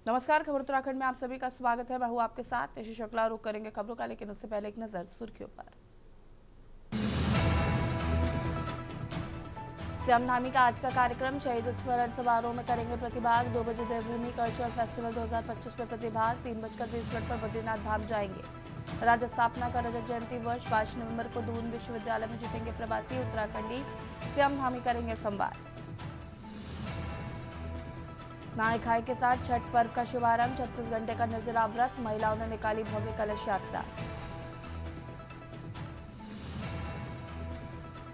नमस्कार, खबर उत्तराखंड में आप सभी का स्वागत है। मैं हूं आपके साथ यशु शुक्ला। रुक करेंगे खबरों का, लेकिन उससे पहले एक नजर सुर्खियों पर। सीएम धामी का आज का कार्यक्रम, शहीद स्मरण समारोह में करेंगे प्रतिभाग। 2 बजे देवभूमि कल्चरल फेस्टिवल 2025 में प्रतिभाग। 3:20 पर बद्रीनाथ धाम जाएंगे। राज्य स्थापना का रजत जयंती वर्ष 5 नवंबर को दून विश्वविद्यालय में जुटेंगे प्रवासी उत्तराखंडी। सीएम धामी करेंगे संवाद। नहाय खाए के साथ छठ पर्व का शुभारंभ। 36 घंटे का निर्जला व्रत, महिलाओं ने निकाली भव्य कलश यात्रा।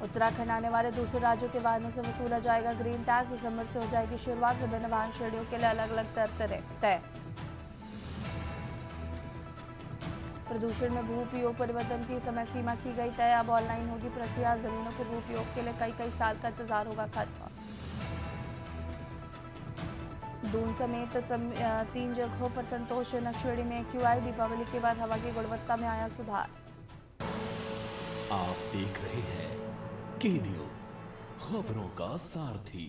उत्तराखंड आने वाले दूसरे राज्यों के वाहनों से वसूला जाएगा ग्रीन टैक्स। दिसंबर से हो जाएगी शुरुआत। विभिन्न वाहन श्रेणियों के लिए अलग अलग दर तय। प्रदूषण में भू उपयोग परिवर्तन की समय सीमा की गई तय। अब ऑनलाइन होगी प्रक्रिया। जमीनों के भू उपयोग के लिए कई साल का इंतजार होगा खत्म। दून समेत 3 जगहों पर संतोषजनक श्रेणी में एक्यूआई। दीपावली के बाद हवा की गुणवत्ता में आया सुधार। आप देख रहे हैं के न्यूज, खबरों का सारथी।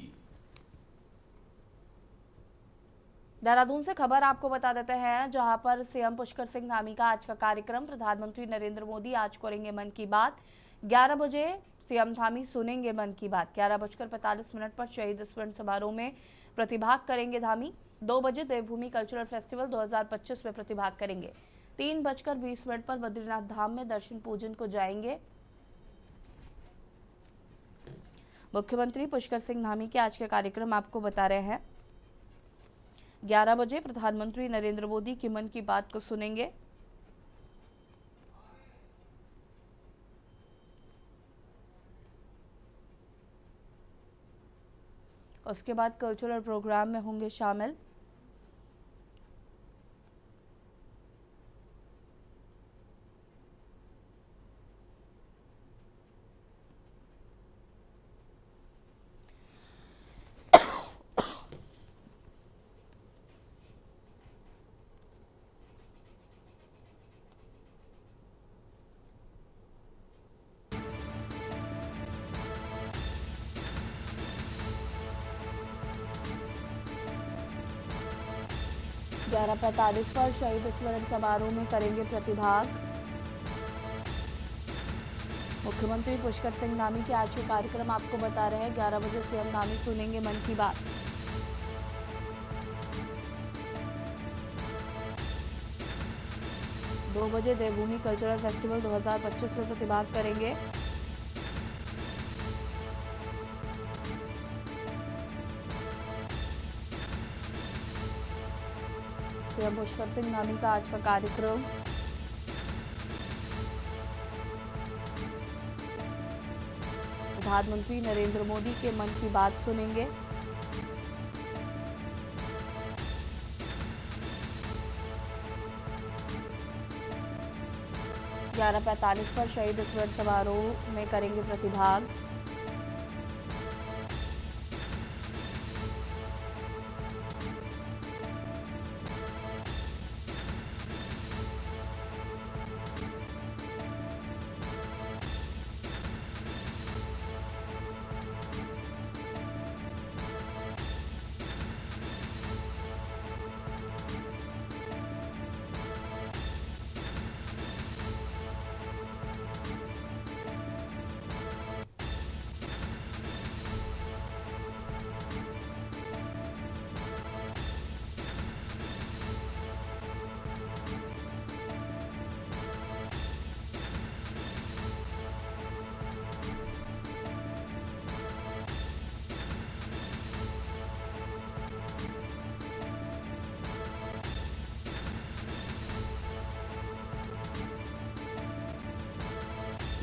देहरादून से खबर आपको बता देते हैं, जहां पर सीएम पुष्कर सिंह धामी का आज का कार्यक्रम। प्रधानमंत्री नरेंद्र मोदी आज करेंगे मन की बात। 11 बजे सीएम धामी सुनेंगे मन की बात। 11:45 पर शहीद स्मरण समारोह में प्रतिभाग करेंगे धामी। 2 बजे देवभूमि कल्चरल फेस्टिवल 2025 में प्रतिभाग करेंगे। 3:20 पर बद्रीनाथ धाम में दर्शन पूजन को जाएंगे। मुख्यमंत्री पुष्कर सिंह धामी के आज के कार्यक्रम आपको बता रहे हैं। 11 बजे प्रधानमंत्री नरेंद्र मोदी की मन की बात को सुनेंगे। उसके बाद कल्चरल प्रोग्राम में होंगे शामिल। ग्यारह 45 पर शहीद स्मरण समारोह में करेंगे प्रतिभाग। मुख्यमंत्री पुष्कर सिंह धामी के आज के कार्यक्रम आपको बता रहे हैं। 11 बजे सीएम धामी सुनेंगे मन की बात। दो बजे देवभूमि कल्चरल फेस्टिवल 2025 में प्रतिभाग करेंगे। सीएम पुष्कर सिंह धामी का आज का कार्यक्रम। प्रधानमंत्री नरेंद्र मोदी के मन की बात सुनेंगे। ग्यारह 45 पर शहीद स्मरण समारोह में करेंगे प्रतिभाग।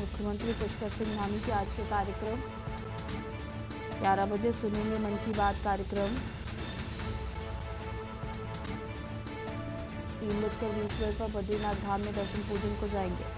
मुख्यमंत्री पुष्कर सिंह धामी के आज के कार्यक्रम। 11 बजे सुनेंगे मन की बात कार्यक्रम। 3:20 पर बद्रीनाथ धाम में दर्शन पूजन को जाएंगे।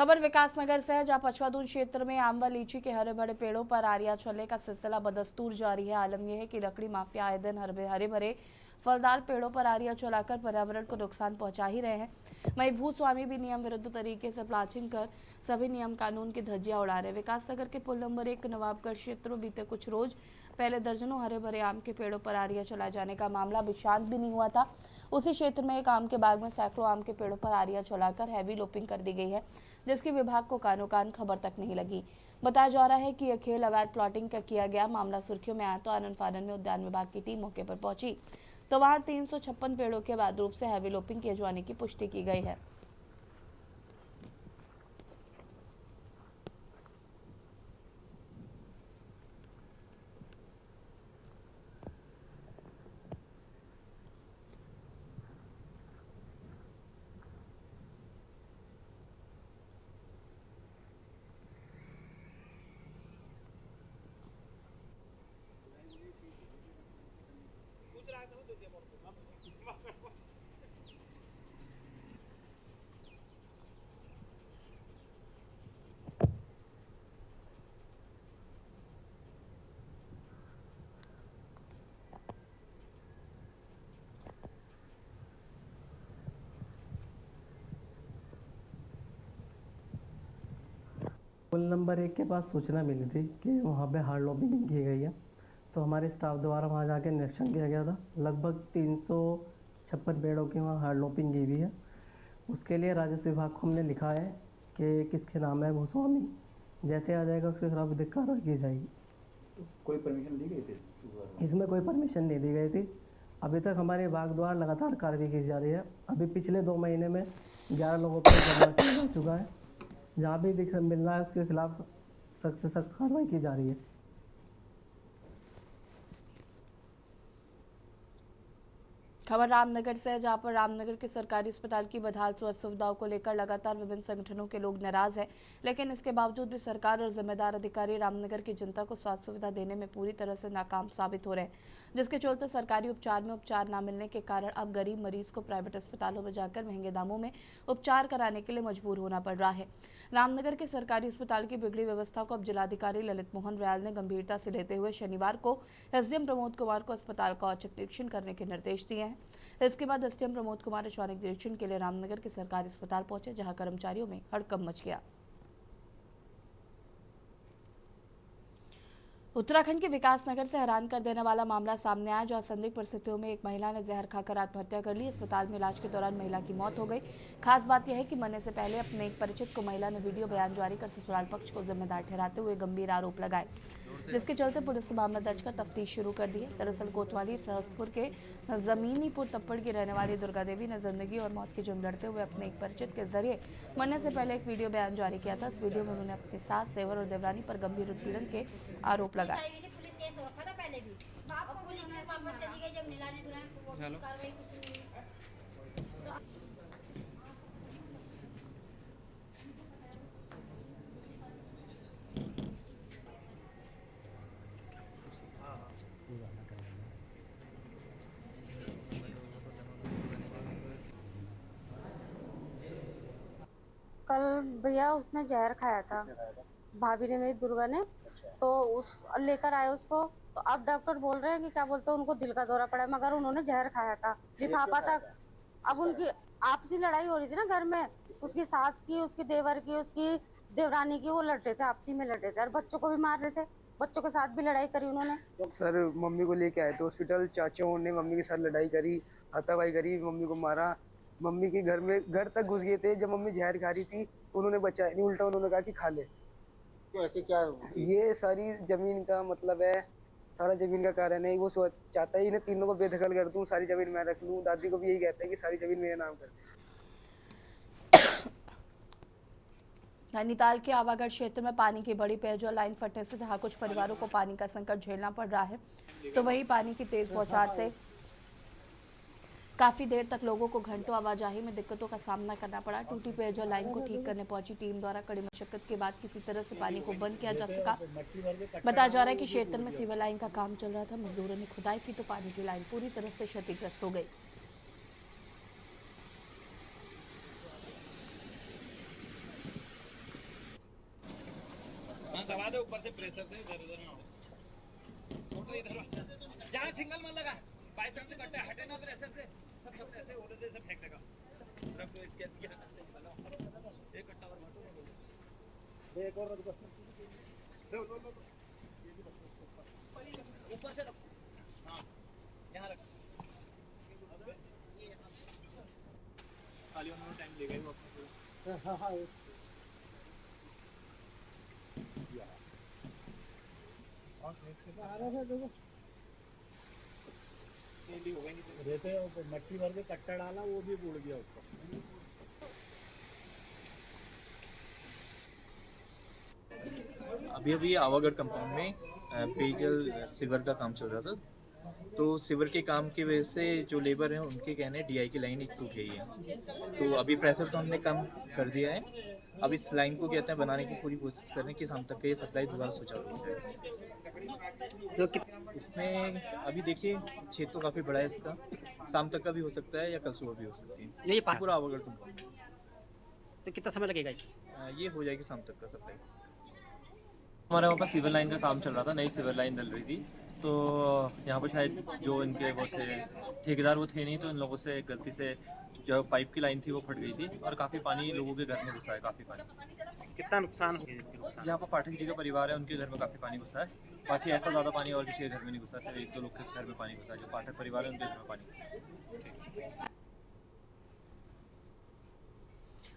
खबर विकासनगर से है, जहां पचवादून क्षेत्र में आम व लीची के हरे भरे पेड़ों पर आरिया चलने का सिलसिला बदस्तूर जारी है। आलम यह है कि लकड़ी माफिया आए दिन हरे भरे फलदार पेड़ों पर आरिया चलाकर पर्यावरण को नुकसान पहुंचा ही रहे हैं। वहीं भूस्वामी भी नियम विरुद्ध तरीके से प्लाचिंग कर सभी नियम कानून की धज्जियां उड़ा रहे। विकासनगर के पुल नंबर 1 नवाबगढ़ क्षेत्र में बीते कुछ रोज पहले दर्जनों हरे भरे आम के पेड़ों पर आरिया चलाए जाने का मामला अभी शांत भी नहीं हुआ था। उसी क्षेत्र में एक आम के बाग में सैकड़ों आम के पेड़ों पर आरिया चलाकर हैवी लोपिंग कर दी गई है, जिसकी विभाग को कानो कान खबर तक नहीं लगी। बताया जा रहा है कि यह खेल अवैध प्लॉटिंग का किया गया मामला सुर्खियों में आया तो आनन फानन में उद्यान विभाग की टीम मौके पर पहुंची तो वहां 356 पेड़ों के अवैध रूप से हैवी लोपिंग किए जाने की पुष्टि की गई है। पुल नंबर 1 के पास सूचना मिली थी कि वहाँ पे हार्ड लॉबिंग की गई है, तो हमारे स्टाफ द्वारा वहाँ जाके निरीक्षण किया गया था। लगभग 356 पेड़ों की वहाँ हार्ड लॉबिंग की हुई है। उसके लिए राजस्व विभाग को हमने लिखा है कि किसके नाम है भूस्वामी, जैसे आ जाएगा उसके खिलाफ विधिक कार्रवाई की जाएगी। कोई परमिशन दी गई थी? इसमें कोई परमिशन नहीं दी गई थी। अभी तक हमारे विभाग द्वारा लगातार कार्रवाई की जा रही है। अभी पिछले 2 महीने में 11 लोगों पर जुर्माना किया जा चुका है। जहाँ भी मिल रहा है उसके खिलाफ सख्त से सख्त कार्रवाई की जा रही है। खबर रामनगर से है, जहां पर रामनगर के सरकारी अस्पताल की बदहाल स्वास्थ्य सुविधाओं को लेकर लगातार विभिन्न संगठनों के लोग नाराज हैं, लेकिन इसके बावजूद भी सरकार और जिम्मेदार अधिकारी रामनगर की जनता को स्वास्थ्य सुविधा देने में पूरी तरह से नाकाम साबित हो रहे हैं, जिसके चलते सरकारी उपचार में उपचार न मिलने के कारण अब गरीब मरीज को प्राइवेट अस्पतालों में जाकर महंगे दामों में उपचार कराने के लिए मजबूर होना पड़ रहा है। रामनगर के सरकारी अस्पताल की बिगड़ी व्यवस्था को अब जिलाधिकारी ललित मोहन रयाल ने गंभीरता से लेते हुए शनिवार को एसडीएम प्रमोद कुमार को अस्पताल का औचक निरीक्षण करने के निर्देश दिए हैं। इसके बाद एसडीएम प्रमोद कुमार औचक निरीक्षण के लिए रामनगर के सरकारी अस्पताल पहुंचे, जहां कर्मचारियों में हड़कंप मच गया। उत्तराखंड के विकासनगर से हैरान कर देने वाला मामला सामने आया, जहां संदिग्ध परिस्थितियों में एक महिला ने जहर खाकर आत्महत्या कर ली। अस्पताल में इलाज के दौरान महिला की मौत हो गई। खास बात यह है कि मरने से पहले अपने एक परिचित को महिला ने वीडियो बयान जारी कर ससुराल पक्ष को जिम्मेदार ठहराते हुए गंभीर आरोप लगाए, जिसके चलते पुलिस ने मामला दर्ज कर तफ्तीश शुरू कर दी है। दरअसल कोतवाली सहसपुर के जमीनीपुर तप्पड़ की रहने वाली दुर्गा देवी ने जिंदगी और मौत की जंग लड़ते हुए अपने एक परिचित के जरिए मरने से पहले एक वीडियो बयान जारी किया था। इस वीडियो में उन्होंने अपनी सास, देवर और देवरानी पर गंभीर उत्पीड़न के आरोप लगाए। केस हो रखा था पहले भी, और पुलिस ने वापस चली गई जब नीलाने दुरान को कार्रवाई कुछ नहीं हुई। कल भैया उसने जहर खाया था, भाभी ने, मेरी दुर्गा ने, तो उस लेकर आए उसको। तो अब डॉक्टर बोल रहे हैं कि क्या बोलते हैं, उनको दिल का दौरा पड़ा, मगर उन्होंने जहर खाया था लिफाफा तक। अब उनकी आपसी लड़ाई हो रही थी ना घर में, उसकी सास की, उसके देवर की, उसकी देवरानी की, वो लड़ रहे थे, आपसी में लड़ रहे थे और बच्चों को भी मार रहे थे। बच्चों के साथ भी लड़ाई करी उन्होंने। सर मम्मी को लेके आए थे हॉस्पिटल, चाचाओं ने मम्मी के साथ लड़ाई करी, हाथापाई करी, मम्मी को मारा। मम्मी के घर तक घुस गए थे। जब मम्मी जहर खा रही थी उन्होंने बचाया नहीं, उल्टा उन्होंने कहा कि खा ले। तो ऐसे क्या ये सारी जमीन का मतलब है, सारा जमीन का कारण है। वो चाहता है इन्हें तीनों को बेदखल कर दूं, सारी जमीन मैं रख लूं। दादी को भी यही कहता है कि सारी जमीन मेरे नाम कर दे। नैनीताल के आवागढ़ क्षेत्र में पानी की बड़ी पेयजल लाइन फटने से जहां कुछ परिवारों को पानी का संकट झेलना पड़ रहा है, तो वहीं पानी की तेज बौछार से काफी देर तक लोगों को घंटों आवाजाही में दिक्कतों का सामना करना पड़ा। टूटी पेयजल लाइन को ठीक करने पहुंची टीम द्वारा कड़ी मशक्कत के बाद किसी तरह से पानी को बंद किया जा सका। बताया जा रहा है कि क्षेत्र में सीवर लाइन का काम चल रहा था, मजदूरों ने खुदाई की तो पानी की लाइन पूरी तरह से क्षतिग्रस्त हो गई। ऊपर से प्रेशर से इधर उधर ना हो। तो इधर यहाँ सिंगल मत लगा, बाइसेप से कट्टे हटे ना प्रेशर से, सब ऐसे ओले से फेंक देगा। रख दो इसके अंदर से निकालो, एक कट्टा और हटो, एक और रख दो, लो ये भी रखो ऊपर से रखो, हाँ यहाँ रख। खाली होने में टाइम लेगा ही वो अपने। हाँ हाँ रहते मट्टी भर के कट्टा डाला, वो भी उड़ गया ऊपर। अभी अभी आवागढ़ कंपाउंड में पेयजल सीवर का काम चल रहा था, तो सीवर के काम की वजह से जो लेबर हैं उनके कहने डीआई की लाइन एक टूट गई है। तो अभी प्रेशर तो हमने कम कर दिया है, अब इस लाइन को कहते हैं बनाने की पूरी कोशिश कर रहे हैं कि शाम तक ये सप्लाई दोबारा सुचारू हो जाए। तो इसमें अभी देखिए क्षेत्र तो काफ़ी बड़ा है इसका, शाम तक का भी हो सकता है या कल सुबह भी हो सकती है। ये पूरा आवागढ़ कंपाउंड। तो कितना समय लगेगा ये हो जाएगी शाम तक का सप्लाई। हमारे वहाँ पर सिविल लाइन का काम चल रहा था, नई सिविल लाइन डल रही थी, तो यहाँ पर शायद जो इनके वो थे ठेकेदार वो थे नहीं, तो इन लोगों से गलती से जो पाइप की लाइन थी वो फट गई थी और काफ़ी पानी लोगों के घर में घुसा है, काफ़ी पानी। कितना नुकसान हो गया? यहाँ पर पाठक जी का परिवार है, उनके घर में काफ़ी पानी घुसा है, बाकी ऐसा ज़्यादा पानी और किसी के घर में नहीं घुसा, सिर्फ एक दो लोग के घर में पानी घुसा है, जो पाठक परिवार है उनके घर में पानी घुसा है।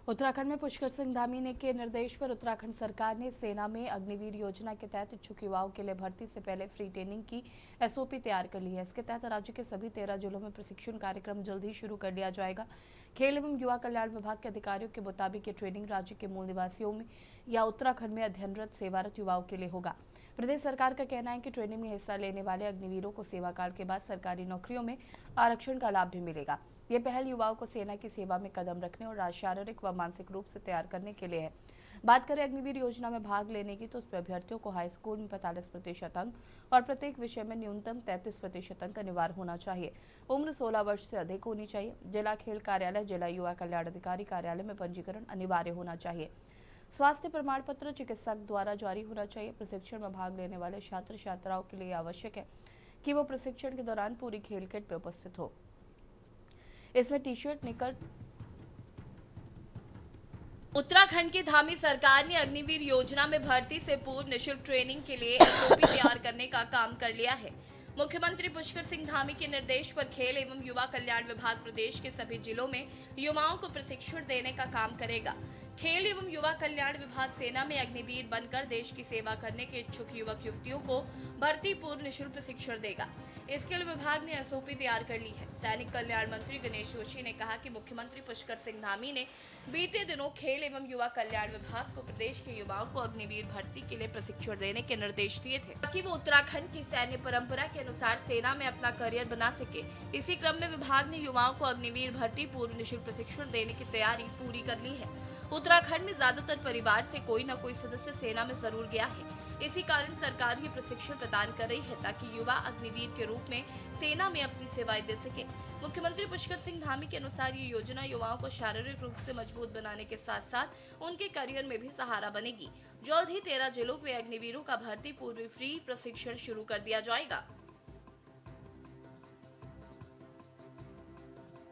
उत्तराखंड में पुष्कर सिंह धामी ने के निर्देश पर उत्तराखंड सरकार ने सेना में अग्निवीर योजना के तहत इच्छुक युवाओं के लिए भर्ती से पहले फ्री ट्रेनिंग की एसओपी तैयार कर ली है। इसके तहत राज्य के सभी 13 जिलों में प्रशिक्षण कार्यक्रम जल्द ही शुरू कर दिया जाएगा। खेल एवं युवा कल्याण विभाग के अधिकारियों के मुताबिक ये ट्रेनिंग राज्य के मूल निवासियों में या उत्तराखंड में अध्ययनरत सेवारत युवाओं के लिए होगा। प्रदेश सरकार का कहना है कि ट्रेनिंग में हिस्सा लेने वाले अग्निवीरों को सेवाकाल के बाद सरकारी नौकरियों में आरक्षण का लाभ भी मिलेगा। ये पहल युवाओं को सेना की सेवा में कदम रखने और शारीरिक व मानसिक रूप से तैयार करने के लिए है। बात करें अग्निवीर योजना में भाग लेने की, तो उसमें अभ्यर्थियों को हाई स्कूल में 45% अंक और प्रत्येक विषय में न्यूनतम 33% अंक अनिवार्य होना चाहिए। उम्र 16 वर्ष से अधिक होनी चाहिए। जिला खेल कार्यालय, जिला युवा कल्याण अधिकारी कार्यालय में पंजीकरण अनिवार्य होना चाहिए। स्वास्थ्य प्रमाण पत्र चिकित्सक द्वारा जारी होना चाहिए। प्रशिक्षण में भाग लेने वाले छात्र छात्राओं के लिए आवश्यक है कि वो प्रशिक्षण के दौरान पूरी खेल किट में उपस्थित हो। इसमें टी शर्ट, निकर। उत्तराखंड की धामी सरकार ने अग्निवीर योजना में भर्ती से पूर्व निःशुल्क ट्रेनिंग के लिए एसओपी तैयार करने का काम कर लिया है। मुख्यमंत्री पुष्कर सिंह धामी के निर्देश पर खेल एवं युवा कल्याण विभाग प्रदेश के सभी जिलों में युवाओं को प्रशिक्षण देने का काम करेगा। खेल एवं युवा कल्याण विभाग सेना में अग्निवीर बनकर देश की सेवा करने के इच्छुक युवक युवतियों को भर्ती पूर्व निःशुल्क प्रशिक्षण देगा। इसके लिए विभाग ने एसओपी तैयार कर ली है। सैनिक कल्याण मंत्री गणेश जोशी ने कहा कि मुख्यमंत्री पुष्कर सिंह धामी ने बीते दिनों खेल एवं युवा कल्याण विभाग को प्रदेश के युवाओं को अग्निवीर भर्ती के लिए प्रशिक्षण देने के निर्देश दिए थे, ताकि वो उत्तराखंड की सैन्य परंपरा के अनुसार सेना में अपना करियर बना सके। इसी क्रम में विभाग ने युवाओं को अग्निवीर भर्ती पूर्व निःशुल्क प्रशिक्षण देने की तैयारी पूरी कर ली है। उत्तराखंड में ज्यादातर परिवार से कोई न कोई सदस्य सेना में जरूर गया है। इसी कारण सरकार ये प्रशिक्षण प्रदान कर रही है ताकि युवा अग्निवीर के रूप में सेना में अपनी सेवाएं दे सके। मुख्यमंत्री पुष्कर सिंह धामी के अनुसार ये योजना युवाओं को शारीरिक रूप से मजबूत बनाने के साथ साथ उनके करियर में भी सहारा बनेगी। जल्द ही 13 जिलों में अग्निवीरों का भर्ती पूर्व फ्री प्रशिक्षण शुरू कर दिया जाएगा।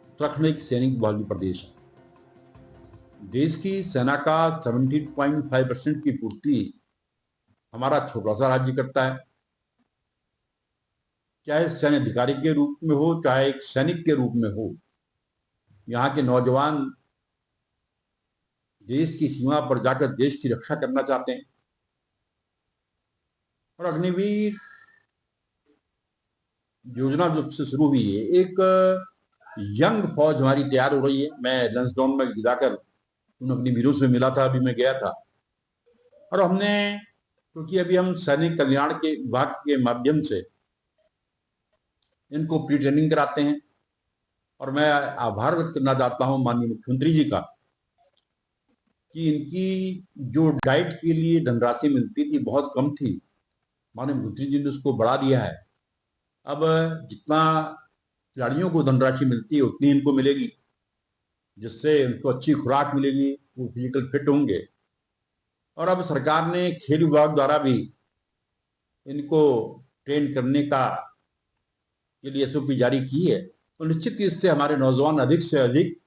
उत्तराखंड एक सैनिक बहुल प्रदेश है। देश की सेना का 17.5% की पूर्ति हमारा छोटा सा राज्य करता है। चाहे सैन्य अधिकारी के रूप में हो, चाहे एक सैनिक के रूप में हो, यहाँ के नौजवान देश की सीमा पर जाकर देश की रक्षा करना चाहते हैं। और अग्निवीर योजना जब से शुरू हुई है, एक यंग फौज हमारी तैयार हो रही है। मैं लंसडाउन में जाकर उन अग्निवीरों से मिला था, अभी मैं गया था, और हमने, क्योंकि अभी हम सैनिक कल्याण के विभाग के माध्यम से इनको प्री ट्रेनिंग कराते हैं, और मैं आभार व्यक्त करना चाहता हूं माननीय मुख्यमंत्री जी का कि इनकी जो डाइट के लिए धनराशि मिलती थी बहुत कम थी, माननीय मुख्यमंत्री जी ने उसको बढ़ा दिया है। अब जितना खिलाड़ियों को धनराशि मिलती है उतनी इनको मिलेगी, जिससे उनको अच्छी खुराक मिलेगी, वो फिजिकल फिट होंगे और अब सरकार ने खेल विभाग द्वारा भी इनको ट्रेन करने का के लिए एसओपी जारी की है, तो निश्चित ही इससे हमारे नौजवान अधिक से अधिक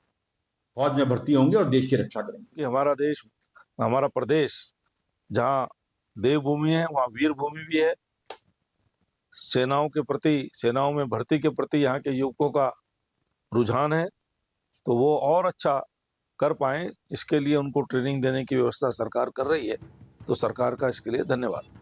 फौज में भर्ती होंगे और देश की रक्षा करेंगे। हमारा देश, हमारा प्रदेश जहाँ देवभूमि है वहाँ वीर भूमि भी है। सेनाओं के प्रति, सेनाओं में भर्ती के प्रति यहाँ के युवकों का रुझान है, तो वो और अच्छा कर पाए, इसके लिए उनको ट्रेनिंग देने की व्यवस्था सरकार कर रही है, तो सरकार का इसके लिए धन्यवाद।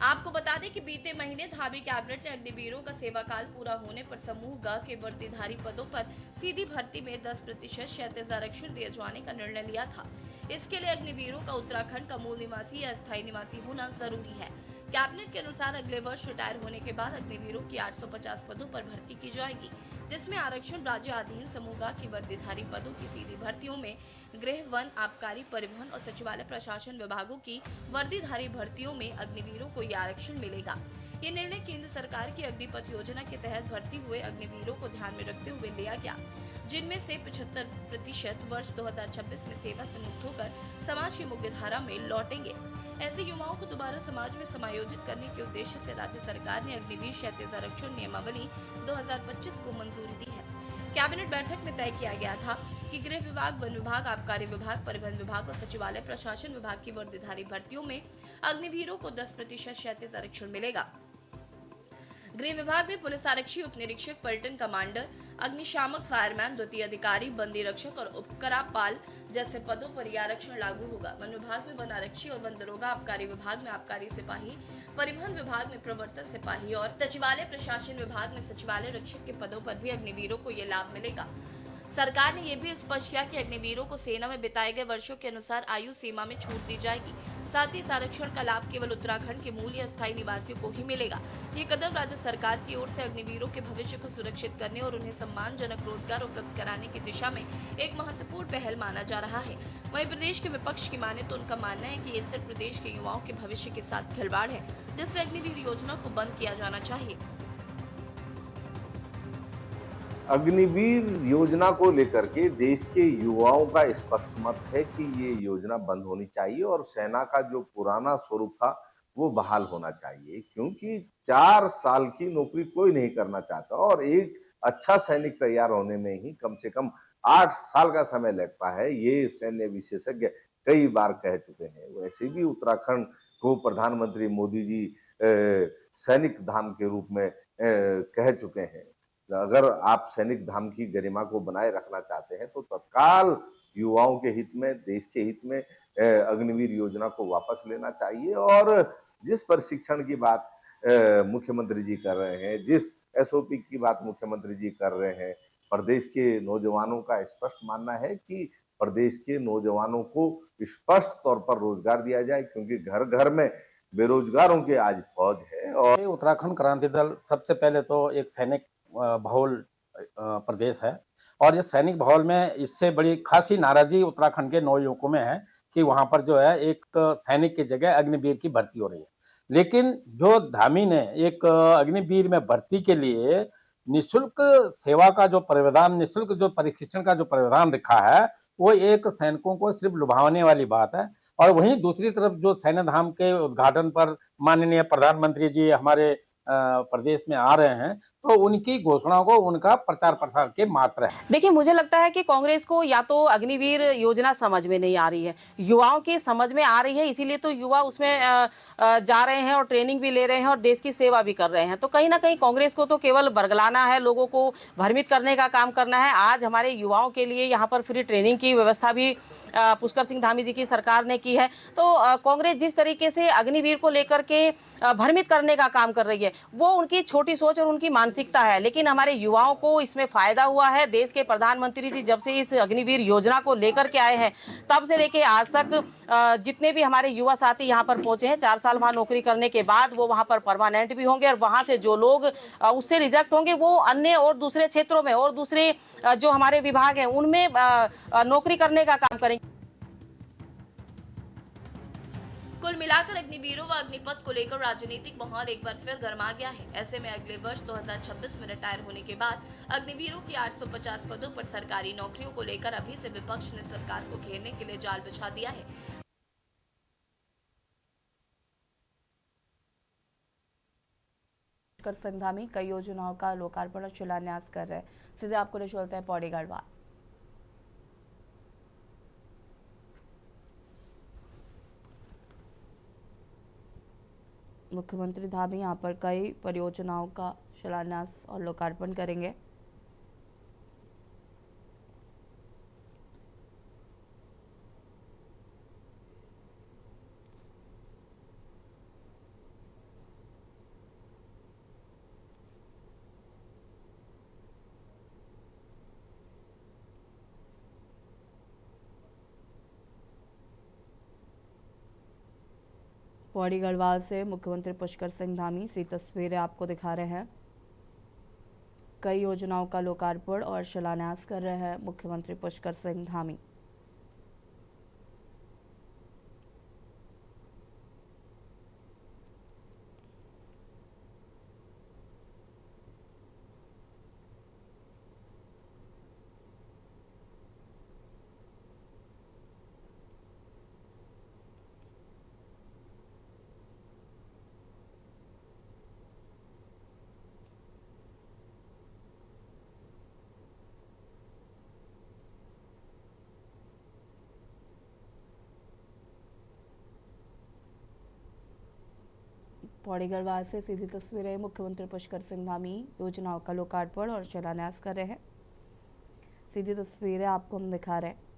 आपको बता दें कि बीते महीने धामी कैबिनेट ने अग्निवीरों का सेवा काल पूरा होने पर समूह ग के वर्दीधारी पदों पर सीधी भर्ती में 10% क्षैतिज आरक्षण दिए जाने का निर्णय लिया था। इसके लिए अग्निवीरों का उत्तराखंड का मूल निवासी या स्थायी निवासी होना जरूरी है। कैबिनेट के अनुसार अगले वर्ष रिटायर होने के बाद अग्निवीरों की 850 पदों पर भर्ती की जाएगी, जिसमें आरक्षण राज्य अधीन समूह की वर्दीधारी पदों की सीधी भर्तियों में गृह, वन, आबकारी, परिवहन और सचिवालय प्रशासन विभागों की वर्दीधारी भर्तियों में अग्निवीरों को यह आरक्षण मिलेगा। ये निर्णय केंद्र सरकार की अग्निपथ योजना के तहत भर्ती हुए अग्निवीरों को ध्यान में रखते हुए लिया गया, जिनमें से 75% वर्ष 2026 में सेवा से मुक्त होकर समाज की मुख्य धारा में लौटेंगे। ऐसे युवाओं को दोबारा समाज में समायोजित करने के उद्देश्य से राज्य सरकार ने अग्निवीर क्षैतिज आरक्षण नियमावली 2025 को मंजूरी दी है। कैबिनेट बैठक में तय किया गया था कि गृह विभाग, वन विभाग, आबकारी विभाग, परिवहन विभाग और सचिवालय प्रशासन विभाग की वर्दीधारी भर्तियों में अग्निवीरों को 10% क्षैतिज आरक्षण मिलेगा। गृह विभाग में पुलिस आरक्षी, उप निरीक्षक, पलटन कमांडर, अग्निशामक, फायरमैन, द्वितीय अधिकारी, बंदी रक्षक और उपकरापाल जैसे पदों पर यह आरक्षण लागू होगा। वन विभाग में वन आरक्षी और वन दरोगा, आबकारी विभाग में आबकारी सिपाही, परिवहन विभाग में प्रवर्तन सिपाही और सचिवालय प्रशासन विभाग में सचिवालय रक्षक के पदों पर भी अग्निवीरों को ये लाभ मिलेगा। सरकार ने यह भी स्पष्ट किया कि अग्निवीरों को सेना में बिताए गए वर्षों के अनुसार आयु सीमा में छूट दी जाएगी। साथ ही इस आरक्षण का लाभ केवल उत्तराखंड के मूल या स्थायी निवासियों को ही मिलेगा। ये कदम राज्य सरकार की ओर से अग्निवीरों के भविष्य को सुरक्षित करने और उन्हें सम्मानजनक रोजगार उपलब्ध कराने की दिशा में एक महत्वपूर्ण पहल माना जा रहा है। वहीं प्रदेश के विपक्ष की माने तो उनका मानना है कि ये सिर्फ प्रदेश के युवाओं के भविष्य के साथ खिलवाड़ है, जिससे अग्निवीर योजना को बंद किया जाना चाहिए। अग्निवीर योजना को लेकर के देश के युवाओं का स्पष्ट मत है कि ये योजना बंद होनी चाहिए और सेना का जो पुराना स्वरूप था वो बहाल होना चाहिए, क्योंकि 4 साल की नौकरी कोई नहीं करना चाहता और एक अच्छा सैनिक तैयार होने में ही कम से कम 8 साल का समय लगता है। ये सैन्य विशेषज्ञ कई बार कह चुके हैं। वैसे भी उत्तराखंड को प्रधानमंत्री मोदी जी सैनिक धाम के रूप में कह चुके हैं। अगर आप सैनिक धाम की गरिमा को बनाए रखना चाहते हैं तो तत्काल युवाओं के हित में, देश के हित में अग्निवीर योजना को वापस लेना चाहिए और जिस प्रशिक्षण की बात मुख्यमंत्री जी कर रहे हैं, जिस एसओपी की बात मुख्यमंत्री जी कर रहे हैं, प्रदेश के नौजवानों का स्पष्ट मानना है कि प्रदेश के नौजवानों को स्पष्ट तौर पर रोजगार दिया जाए, क्योंकि घर घर में बेरोजगारों के आज फौज है। और उत्तराखंड क्रांति दल सबसे पहले तो एक सैनिक बहुल प्रदेश है और इस सैनिक बहुल में इससे बड़ी खासी नाराजगी उत्तराखंड के नवयुवकों में है कि वहां पर जो है एक सैनिक की जगह अग्निवीर की भर्ती हो रही है। लेकिन जो धामी ने एक अग्निवीर में भर्ती के लिए निःशुल्क सेवा का जो प्रावधान, निःशुल्क जो प्रशिक्षण का जो प्रावधान रखा है, वो एक सैनिकों को सिर्फ लुभावने वाली बात है। और वहीं दूसरी तरफ जो सैन्य धाम के उद्घाटन पर माननीय प्रधानमंत्री जी हमारे प्रदेश में आ रहे हैं, तो उनकी घोषणाओं को उनका प्रचार प्रसार के मात्र है। देखिए, मुझे लगता है कि कांग्रेस को या तो अग्निवीर योजना समझ में नहीं आ रही है, युवाओं की समझ में आ रही है, इसीलिए तो युवा उसमें जा रहे हैं और ट्रेनिंग भी ले रहे हैं और देश की सेवा भी कर रहे हैं। तो कहीं ना कहीं कांग्रेस को तो केवल बरगलाना है, लोगों को भ्रमित करने का काम करना है। आज हमारे युवाओं के लिए यहाँ पर फ्री ट्रेनिंग की व्यवस्था भी पुष्कर सिंह धामी जी की सरकार ने की है। तो कांग्रेस जिस तरीके से अग्निवीर को लेकर के भ्रमित करने का काम कर रही है, वो उनकी छोटी सोच और उनकी मानसिकता है। लेकिन हमारे युवाओं को इसमें फायदा हुआ है। देश के प्रधानमंत्री जी जब से इस अग्निवीर योजना को लेकर के आए हैं, तब से लेके आज तक जितने भी हमारे युवा साथी यहाँ पर पहुंचे हैं, 4 साल वहाँ नौकरी करने के बाद वो वहाँ पर परमानेंट भी होंगे और वहाँ से जो लोग उससे रिजेक्ट होंगे वो अन्य और दूसरे क्षेत्रों में और दूसरे जो हमारे विभाग हैं उनमें नौकरी करने का काम करेंगे। कुल मिलाकर अग्निवीरों व अग्निपथ को लेकर राजनीतिक माहौल एक बार फिर गर्मा गया है। ऐसे में अगले वर्ष 2026 में रिटायर होने के बाद अग्निवीरों की 850 पदों पर सरकारी नौकरियों को लेकर अभी से विपक्ष ने सरकार को घेरने के लिए जाल बिछा दिया है। पुष्कर धामी कई योजनाओं का लोकार्पण और शिलान्यास कर रहे हैं। सीधे आपको ले चलते हैं पौड़ी गढ़वाल। मुख्यमंत्री धामी यहाँ पर कई परियोजनाओं का शिलान्यास और लोकार्पण करेंगे। पौड़ी गढ़वाल से मुख्यमंत्री पुष्कर सिंह धामी सी तस्वीरें आपको दिखा रहे हैं। कई योजनाओं का लोकार्पण और शिलान्यास कर रहे हैं मुख्यमंत्री पुष्कर सिंह धामी। पौड़ी गढ़वाल से सीधी तस्वीरें मुख्यमंत्री पुष्कर सिंह धामी योजनाओं का लोकार्पण और शिलान्यास कर रहे हैं। सीधी तस्वीरें आपको हम दिखा रहे हैं।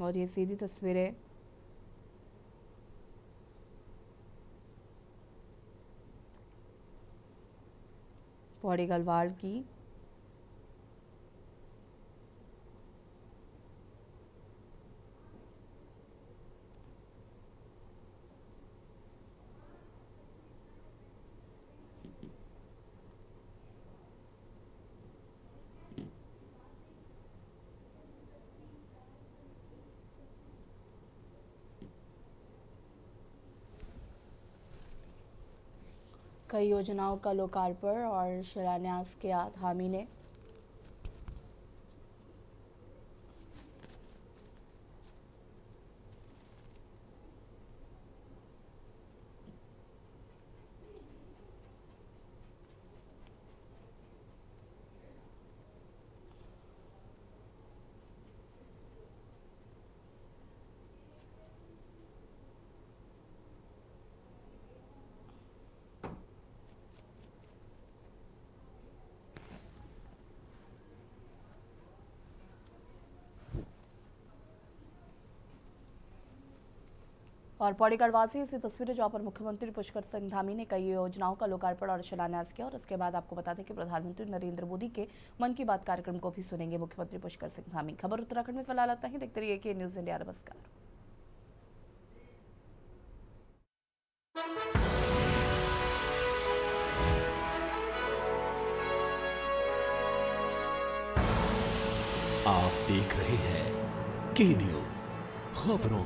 और ये सीधी तस्वीरें पौड़ी गढ़वाल की। कई योजनाओं का लोकार्पण और शिलान्यास किया धामी ने। और पौड़ी गढ़वाल से ऐसी तस्वीरें जहां पर मुख्यमंत्री पुष्कर सिंह धामी ने कई योजनाओं का लोकार्पण और शिलान्यास किया। और इसके बाद आपको बता दें कि प्रधानमंत्री नरेंद्र मोदी के मन की बात कार्यक्रम को भी सुनेंगे मुख्यमंत्री पुष्कर सिंह धामी। खबर उत्तराखंड में फिलहाल आता है, देखते रहिए कि न्यूज़ इंडिया। नमस्कार। आप देख रहे हैं के न्यूज़ खबरों